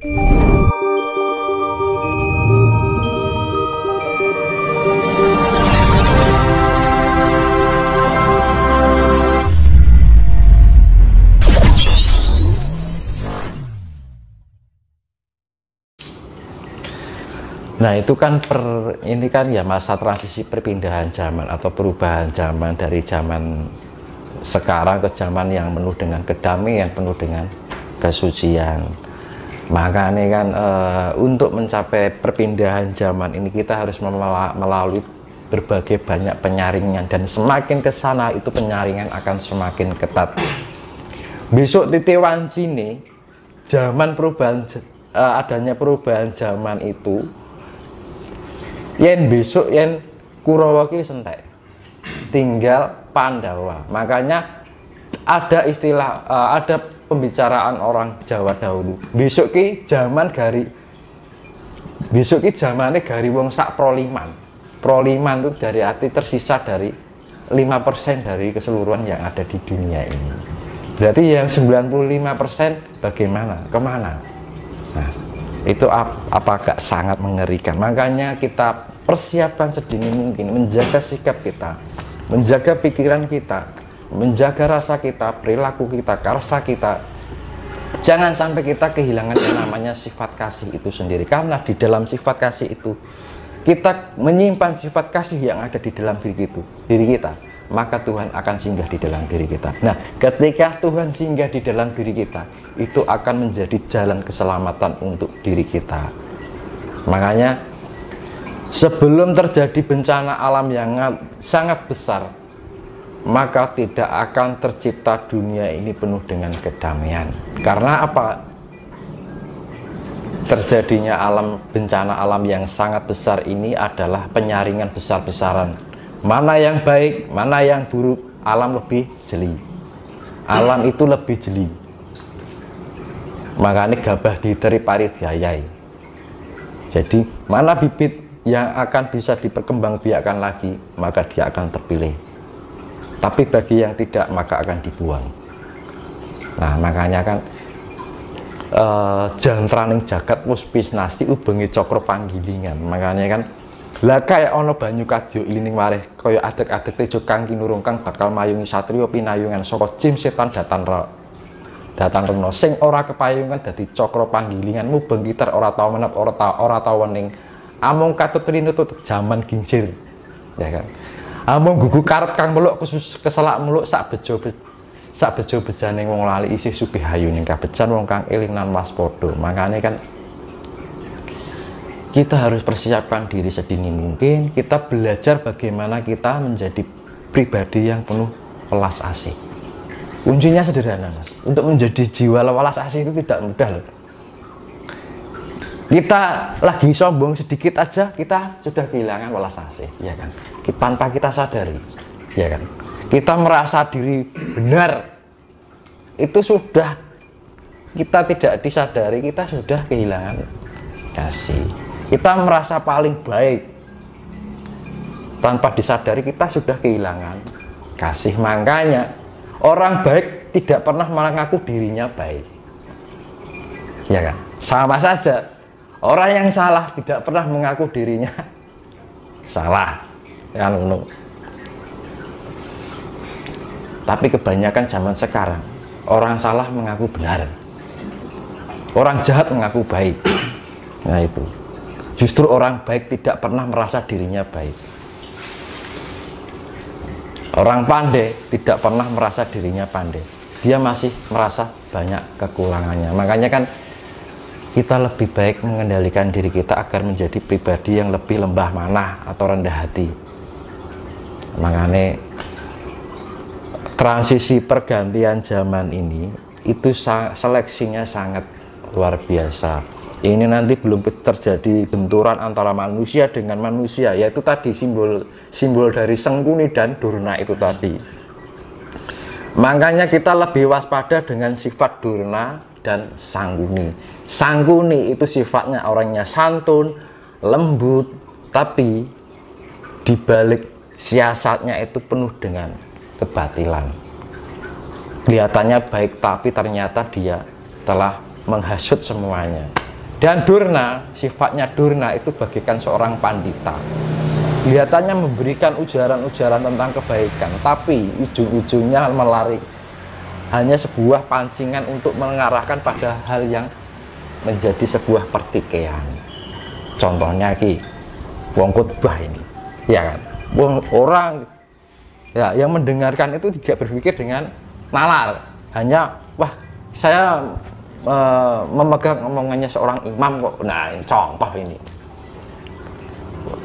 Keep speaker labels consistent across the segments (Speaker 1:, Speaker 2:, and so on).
Speaker 1: Nah itu kan ini kan ya masa transisi perpindahan zaman atau perubahan zaman dari zaman sekarang ke zaman yang penuh dengan kedamaian, penuh dengan kesucian. Makanya kan untuk mencapai perpindahan zaman ini kita harus melalui berbagai banyak penyaringan, dan semakin ke sana itu penyaringan akan semakin ketat. Besok titik wanci nih zaman perubahan adanya perubahan zaman itu yen besok yen Kurawa ki sentek tinggal Pandawa. Makanya ada istilah ada pembicaraan orang Jawa dahulu, besok ki zaman gari, besok ki zamane gari wong sak proliman. Proliman itu dari arti tersisa dari 5% dari keseluruhan yang ada di dunia ini. Berarti yang 95% bagaimana, kemana? Nah, itu apakah sangat mengerikan. Makanya kita persiapkan sedini mungkin, menjaga sikap kita, menjaga pikiran kita, menjaga rasa kita, perilaku kita, karsa kita. Jangan sampai kita kehilangan yang namanya sifat kasih itu sendiri, karena di dalam sifat kasih itu kita menyimpan sifat kasih yang ada di dalam diri kita, maka Tuhan akan singgah di dalam diri kita. Nah, ketika Tuhan singgah di dalam diri kita, itu akan menjadi jalan keselamatan untuk diri kita. Makanya sebelum terjadi bencana alam yang sangat besar, maka tidak akan tercipta dunia ini penuh dengan kedamaian. Karena apa? Terjadinya bencana alam yang sangat besar ini adalah penyaringan besar-besaran. Mana yang baik, mana yang buruk, alam lebih jeli. Alam itu lebih jeli. Makanya gabah diteri pari diayai. Jadi mana bibit yang akan bisa diperkembangbiakan lagi, maka dia akan terpilih. Tapi bagi yang tidak, maka akan dibuang. Nah, makanya kan jantraning jagat wis pisnasti ubengi cakra panggilingan. Makanya kan lah kayak ana banyu kadya ilining wareh kaya adeg-adeg tejo kang kinurung kang bakal mayungi satriya pinayungan saka jin setan datan rena sing ora kepayungan dadi cakra panggilingan mubeng kitar ora tau menep ora tau wening amung katut rinutut jaman gingsir, ya kan. Amung gugu karep kang meluk keselak meluk sak bejo bejane wong lali isih sugih hayu ning kabejan wong kang eling lan waspada. Makanya kan kita harus persiapkan diri sedini mungkin, kita belajar bagaimana kita menjadi pribadi yang penuh welas asih. Kuncinya sederhana, Mas. Untuk menjadi jiwa welas asih itu tidak mudah loh. Kita lagi sombong sedikit aja kita sudah kehilangan welas asih, ya kan. Tanpa kita sadari, ya kan. Kita merasa diri benar, itu sudah kita tidak disadari, kita sudah kehilangan kasih. Kita merasa paling baik, tanpa disadari kita sudah kehilangan kasih. Makanya orang baik tidak pernah mengaku dirinya baik, ya kan. Sama saja orang yang salah tidak pernah mengaku dirinya salah, kan. Tapi kebanyakan zaman sekarang orang salah mengaku benar, orang jahat mengaku baik. Nah itu justru orang baik tidak pernah merasa dirinya baik. Orang pandai tidak pernah merasa dirinya pandai, dia masih merasa banyak kekurangannya. Makanya kan kita lebih baik mengendalikan diri kita agar menjadi pribadi yang lebih lembah manah atau rendah hati. Makanya transisi pergantian zaman ini itu seleksinya sangat luar biasa. Ini nanti belum terjadi benturan antara manusia dengan manusia, yaitu tadi simbol dari Sengkuni dan Durna itu tadi. Makanya kita lebih waspada dengan sifat Durna dan Sangkuni. Sangkuni itu sifatnya orangnya santun, lembut, tapi dibalik siasatnya itu penuh dengan kebatilan. Kelihatannya baik, tapi ternyata dia telah menghasut semuanya. Dan durna, sifatnya durna itu bagikan seorang pandita. Kelihatannya memberikan ujaran-ujaran tentang kebaikan, tapi ujung-ujungnya melari hanya sebuah pancingan untuk mengarahkan pada hal yang menjadi sebuah pertikaian. Contohnya ki wong khotbah ini, ya kan? Orang ya yang mendengarkan itu tidak berpikir dengan nalar, hanya wah saya memegang omongannya seorang imam kok. Nah, ini contoh ini.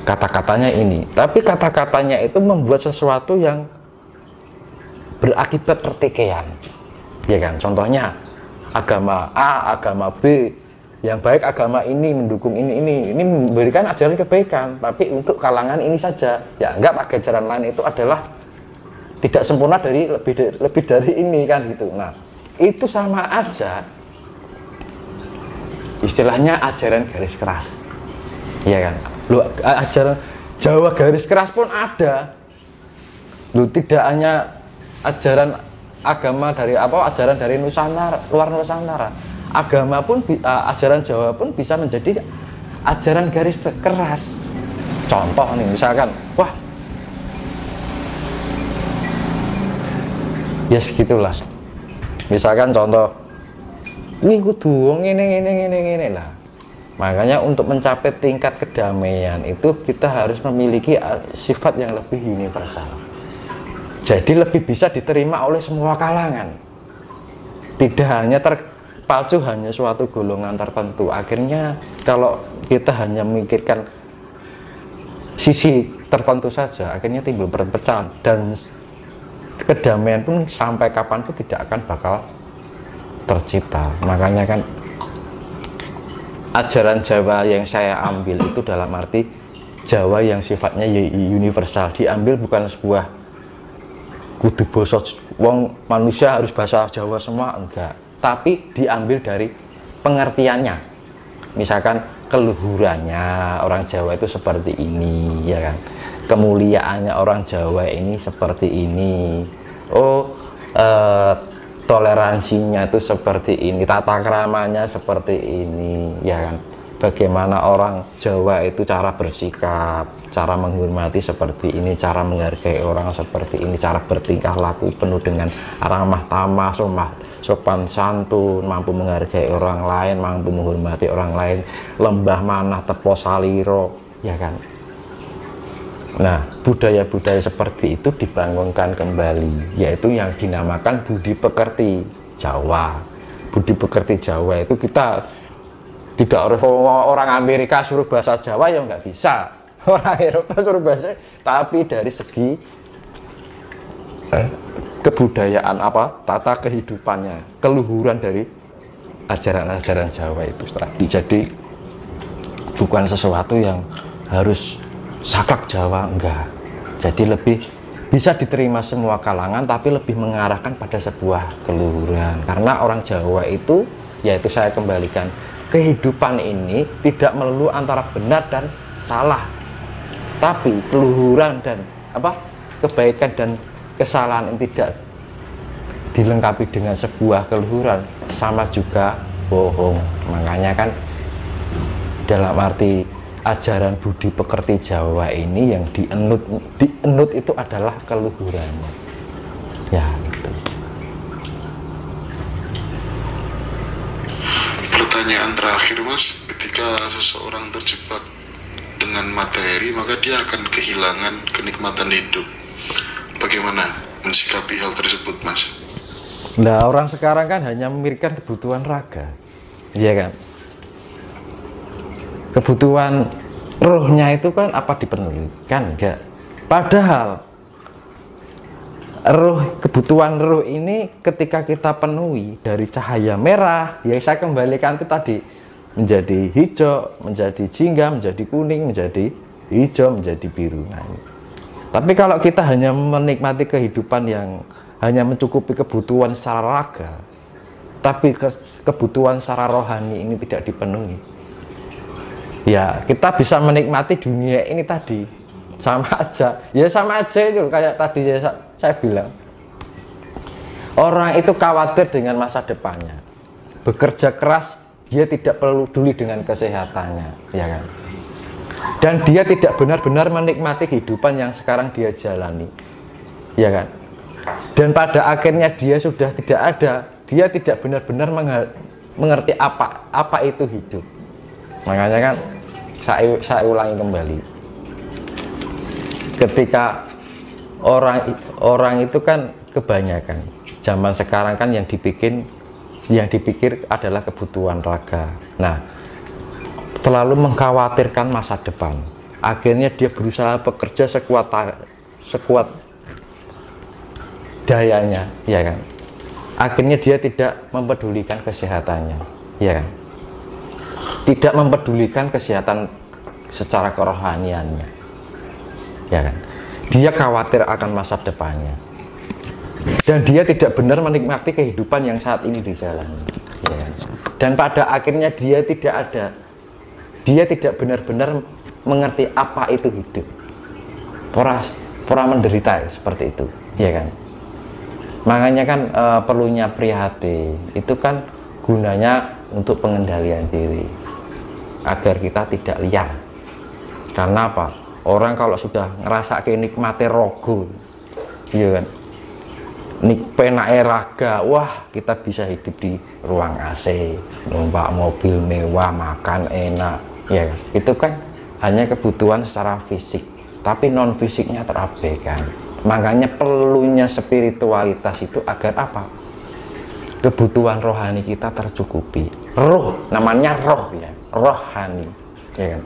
Speaker 1: Kata-katanya ini, tapi kata-katanya itu membuat sesuatu yang berakibat pertikaian, ya kan? Contohnya agama A, agama B, yang baik agama ini mendukung ini memberikan ajaran kebaikan, tapi untuk kalangan ini saja. Ya anggap ajaran lain itu adalah tidak sempurna dari lebih dari ini kan gitu. Nah, itu sama aja. Istilahnya ajaran garis keras, ya kan? Lu ajaran Jawa garis keras pun ada. Lu tidak hanya ajaran agama dari ajaran dari Nusantara, luar Nusantara. Agama pun ajaran Jawa pun bisa menjadi ajaran garis keras. Contoh nih, misalkan, wah, ya segitulah. Misalkan contoh, ini kudu ngene lah. Makanya untuk mencapai tingkat kedamaian itu kita harus memiliki sifat yang lebih universal. Jadi lebih bisa diterima oleh semua kalangan. Tidak hanya terpacu hanya suatu golongan tertentu. Akhirnya kalau kita hanya memikirkan sisi tertentu saja, akhirnya timbul perpecahan dan kedamaian pun sampai kapanpun tidak akan bakal tercipta. Makanya kan ajaran Jawa yang saya ambil itu dalam arti Jawa yang sifatnya universal, diambil bukan sebuah kudu basa wong manusia harus bahasa Jawa semua, enggak, tapi diambil dari pengertiannya. Misalkan keluhurannya orang Jawa itu seperti ini, ya kan, kemuliaannya orang Jawa ini seperti ini, toleransinya itu seperti ini, tata keramanya seperti ini, ya kan. Bagaimana orang Jawa itu cara bersikap, cara menghormati seperti ini, cara menghargai orang seperti ini, cara bertingkah laku penuh dengan ramah tamah, sopan santun, mampu menghargai orang lain, mampu menghormati orang lain, lembah manah tepo saliro, ya kan. Nah, budaya-budaya seperti itu dibangunkan kembali, yaitu yang dinamakan budi pekerti Jawa. Budi pekerti Jawa itu kita tidak harus orang Amerika suruh bahasa Jawa, ya nggak bisa. Orang Eropa suruh bahasa, tapi dari segi kebudayaan tata kehidupannya, keluhuran dari ajaran-ajaran Jawa itu tadi. Jadi bukan sesuatu yang harus saklek Jawa, enggak. Jadi lebih bisa diterima semua kalangan, tapi lebih mengarahkan pada sebuah keluhuran. Karena orang Jawa itu, yaitu saya kembalikan, kehidupan ini tidak melulu antara benar dan salah, tapi keluhuran dan kebaikan dan kesalahan yang tidak dilengkapi dengan sebuah keluhuran sama juga bohong. Makanya kan dalam arti ajaran budi pekerti Jawa ini yang dienut itu adalah keluhurannya, ya gitu.
Speaker 2: Pertanyaan terakhir Mas, ketika seseorang terjebak dengan materi maka dia akan kehilangan kenikmatan hidup. Bagaimana mensikapi hal tersebut Mas?
Speaker 1: Nah, orang sekarang kan hanya memikirkan kebutuhan raga, iya kan. Kebutuhan rohnya itu kan apa dipenuhi? Kan enggak. Padahal kebutuhan roh ini ketika kita penuhi dari cahaya merah, ya saya kembalikan itu tadi, menjadi hijau, menjadi jingga, menjadi kuning, menjadi hijau, menjadi biru. Nah, tapi kalau kita hanya menikmati kehidupan yang hanya mencukupi kebutuhan secara raga, tapi kebutuhan secara rohani ini tidak dipenuhi, ya kita bisa menikmati dunia ini tadi sama aja, ya sama aja itu kayak tadi saya bilang, orang itu khawatir dengan masa depannya, bekerja keras dia tidak peduli dengan kesehatannya, ya kan? Dan dia tidak benar-benar menikmati kehidupan yang sekarang dia jalani, ya kan? Dan pada akhirnya dia sudah tidak ada, dia tidak benar-benar mengerti apa itu hidup. Makanya kan saya ulangi kembali, ketika orang itu kan kebanyakan zaman sekarang kan yang dipikir adalah kebutuhan raga. Nah, terlalu mengkhawatirkan masa depan, akhirnya dia berusaha bekerja sekuat dayanya, ya kan? Akhirnya dia tidak mempedulikan kesehatannya, ya kan? Tidak mempedulikan kesehatan secara kerohaniannya, ya kan? Dia khawatir akan masa depannya, dan dia tidak benar menikmati kehidupan yang saat ini dijalani, ya kan? Dan pada akhirnya dia tidak benar-benar mengerti apa itu hidup, pura menderita seperti itu, ya kan? Makanya kan perlunya prihatin itu kan gunanya untuk pengendalian diri, agar kita tidak liar. Karena apa? Orang kalau sudah ngerasa kenikmati rogo, ya kan, penake raga, wah kita bisa hidup di ruang AC, numpak mobil mewah, makan enak, ya kan? Itu kan hanya kebutuhan secara fisik, tapi non fisiknya terabaikan. Makanya perlunya spiritualitas itu agar apa? Kebutuhan rohani kita tercukupi. Roh, namanya roh ya, rohani, ya kan?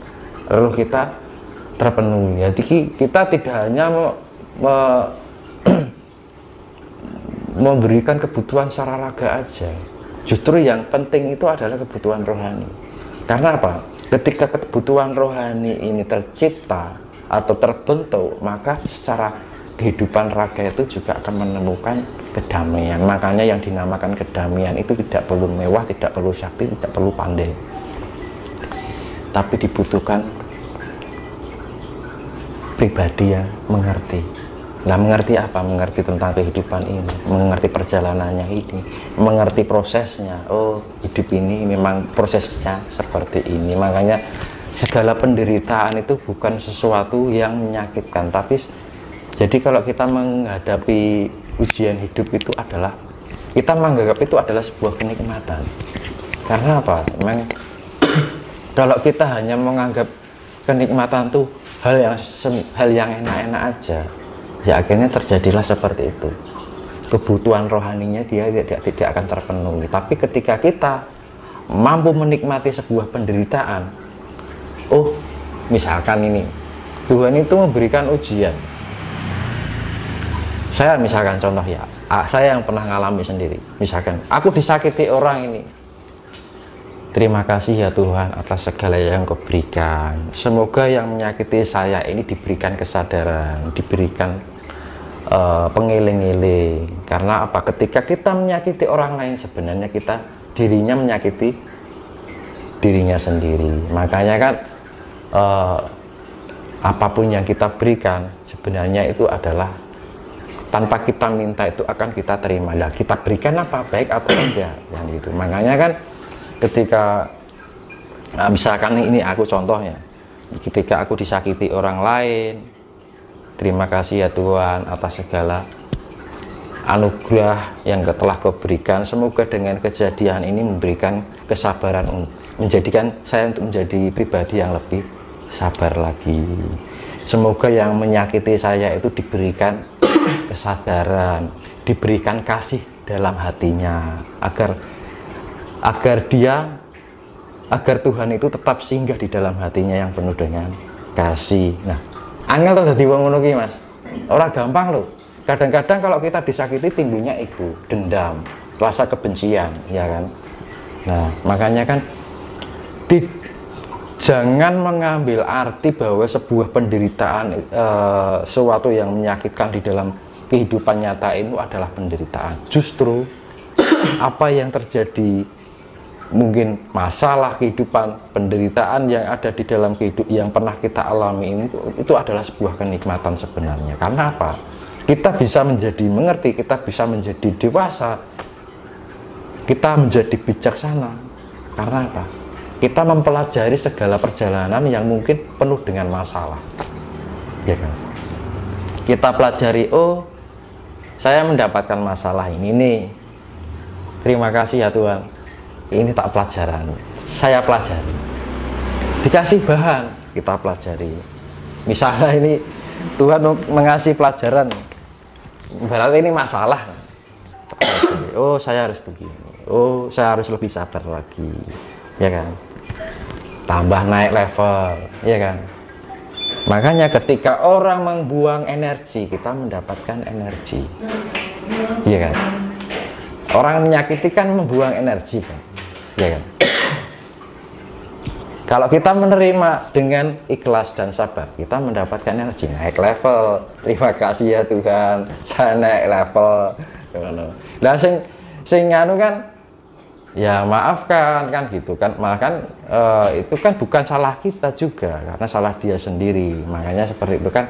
Speaker 1: Roh kita terpenuhi. Jadi kita tidak hanya memberikan kebutuhan secara raga aja. Justru yang penting itu adalah kebutuhan rohani. Karena apa? Ketika kebutuhan rohani ini tercipta atau terbentuk, maka secara kehidupan raga itu juga akan menemukan kedamaian. Makanya yang dinamakan kedamaian itu tidak perlu mewah, tidak perlu sakti, tidak perlu pandai, tapi dibutuhkan pribadi yang mengerti. Nah, mengerti apa? Mengerti tentang kehidupan ini, mengerti perjalanannya ini, mengerti prosesnya. Oh, hidup ini memang prosesnya seperti ini. Makanya segala penderitaan itu bukan sesuatu yang menyakitkan, tapi jadi kalau kita menghadapi ujian hidup itu adalah, kita menganggap itu adalah sebuah kenikmatan. Karena apa? Memang kalau kita hanya menganggap kenikmatan itu hal yang enak-enak aja, ya akhirnya terjadilah seperti itu. Kebutuhan rohaninya dia tidak akan terpenuhi. Tapi ketika kita mampu menikmati sebuah penderitaan, oh misalkan ini Tuhan itu memberikan ujian. Saya misalkan contoh ya, saya yang pernah ngalami sendiri. Misalkan aku disakiti orang ini, terima kasih ya Tuhan atas segala yang Kau berikan. Semoga yang menyakiti saya ini diberikan kesadaran, diberikan pengiling-iling. Karena apa? Ketika kita menyakiti orang lain, sebenarnya kita dirinya menyakiti dirinya sendiri. Makanya kan apapun yang kita berikan sebenarnya itu adalah tanpa kita minta, itu akan kita terima. Lah kita berikan apa, baik atau enggak, yang gitu. Makanya kan ketika misalkan ini aku contohnya, ketika aku disakiti orang lain, terima kasih ya Tuhan atas segala anugerah yang telah Kau berikan. Semoga dengan kejadian ini memberikan kesabaran, menjadikan saya untuk menjadi pribadi yang lebih sabar lagi. Semoga yang menyakiti saya itu diberikan kesadaran, diberikan kasih dalam hatinya, agar Tuhan itu tetap singgah di dalam hatinya yang penuh dengan kasih. Nah, angel tuh dadi wong ngono ki, Mas. Ora gampang loh. Kadang-kadang kalau kita disakiti timbulnya ego, dendam, rasa kebencian, ya kan. Nah, makanya kan jangan mengambil arti bahwa sebuah penderitaan, sesuatu yang menyakitkan di dalam kehidupan nyata itu adalah penderitaan. Justru apa yang terjadi, mungkin masalah kehidupan, penderitaan yang ada di dalam kehidupan yang pernah kita alami ini, itu adalah sebuah kenikmatan sebenarnya. Karena apa? Kita bisa menjadi mengerti, kita bisa menjadi dewasa, kita menjadi bijaksana Karena apa? Kita mempelajari segala perjalanan yang mungkin penuh dengan masalah, ya kan? Kita pelajari, oh saya mendapatkan masalah ini nih, terima kasih ya Tuhan, ini tak pelajaran, saya pelajari. Dikasih bahan, kita pelajari. Misalnya ini Tuhan mengasih pelajaran, berarti ini masalah. Oh saya harus begini, oh saya harus lebih sabar lagi, ya kan? Tambah naik level, ya kan? Makanya ketika orang membuang energi, kita mendapatkan energi, ya kan? Orang menyakiti kan membuang energi kan, ya kan? Kalau kita menerima dengan ikhlas dan sabar, kita mendapatkan energi, naik level. Terima kasih ya Tuhan, saya naik level. Nah, sing anu kan, ya maafkan kan gitu kan. Makan itu kan bukan salah kita juga, karena salah dia sendiri. Makanya seperti itu kan,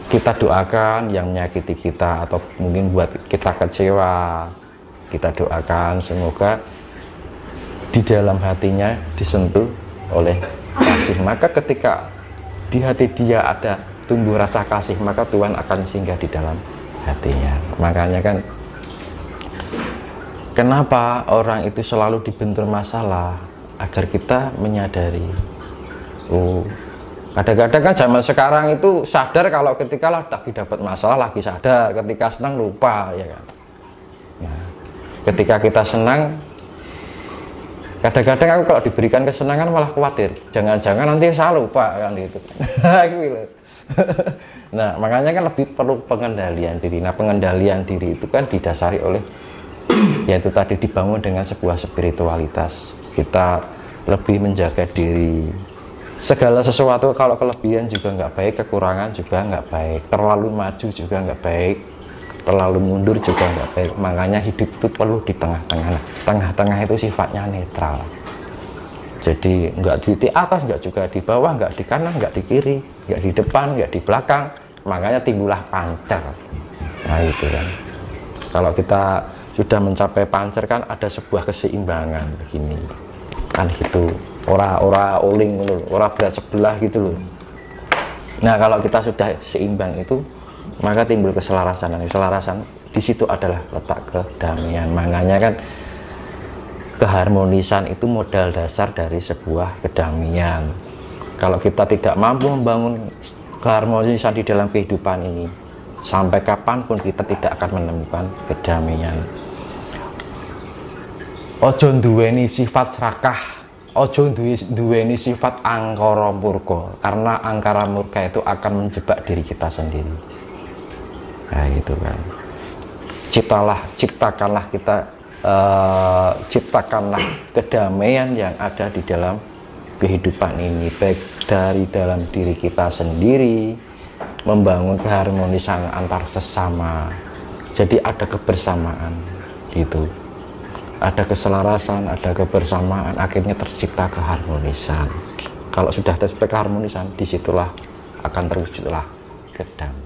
Speaker 1: kita doakan yang menyakiti kita atau mungkin buat kita kecewa, kita doakan semoga di dalam hatinya disentuh oleh kasih. Maka ketika di hati dia ada tumbuh rasa kasih, maka Tuhan akan singgah di dalam hatinya. Makanya kan kenapa orang itu selalu dibentur masalah, agar kita menyadari, oh kadang-kadang kan zaman sekarang itu sadar kalau ketika lagi dapat masalah lagi sadar, ketika senang lupa, ya kan. Nah, ketika kita senang, kadang-kadang aku kalau diberikan kesenangan malah khawatir, jangan-jangan nanti saya lupa kan gitu. Nah makanya kan lebih perlu pengendalian diri. Nah pengendalian diri itu kan didasari oleh, yaitu tadi dibangun dengan sebuah spiritualitas. Kita lebih menjaga diri. Segala sesuatu kalau kelebihan juga nggak baik, kekurangan juga nggak baik, terlalu maju juga nggak baik, terlalu mundur juga nggak baik. Makanya hidup itu perlu di tengah-tengah. Nah, tengah-tengah itu sifatnya netral. Jadi nggak di atas, nggak juga di bawah, nggak di kanan, nggak di kiri, nggak di depan, nggak di belakang. Makanya timbullah pancer. Nah itu kan. Kalau kita sudah mencapai pancer kan ada sebuah keseimbangan begini. Kan gitu. Ora oling loh, ora berat sebelah gitu loh. Nah kalau kita sudah seimbang itu, maka timbul keselarasan. Dan keselarasan di situ adalah letak kedamaian. Makanya kan keharmonisan itu modal dasar dari sebuah kedamaian. Kalau kita tidak mampu membangun keharmonisan di dalam kehidupan ini, sampai kapanpun kita tidak akan menemukan kedamaian. Ojo duweni sifat serakah, ojo duweni sifat angkara murka, karena angkara murka itu akan menjebak diri kita sendiri. Nah itu kan, ciptakanlah kedamaian yang ada di dalam kehidupan ini, baik dari dalam diri kita sendiri, membangun keharmonisan antar sesama. Jadi ada kebersamaan gitu, ada keselarasan, ada kebersamaan, akhirnya tercipta keharmonisan. Kalau sudah tercipta keharmonisan, disitulah akan terwujudlah kedamaian.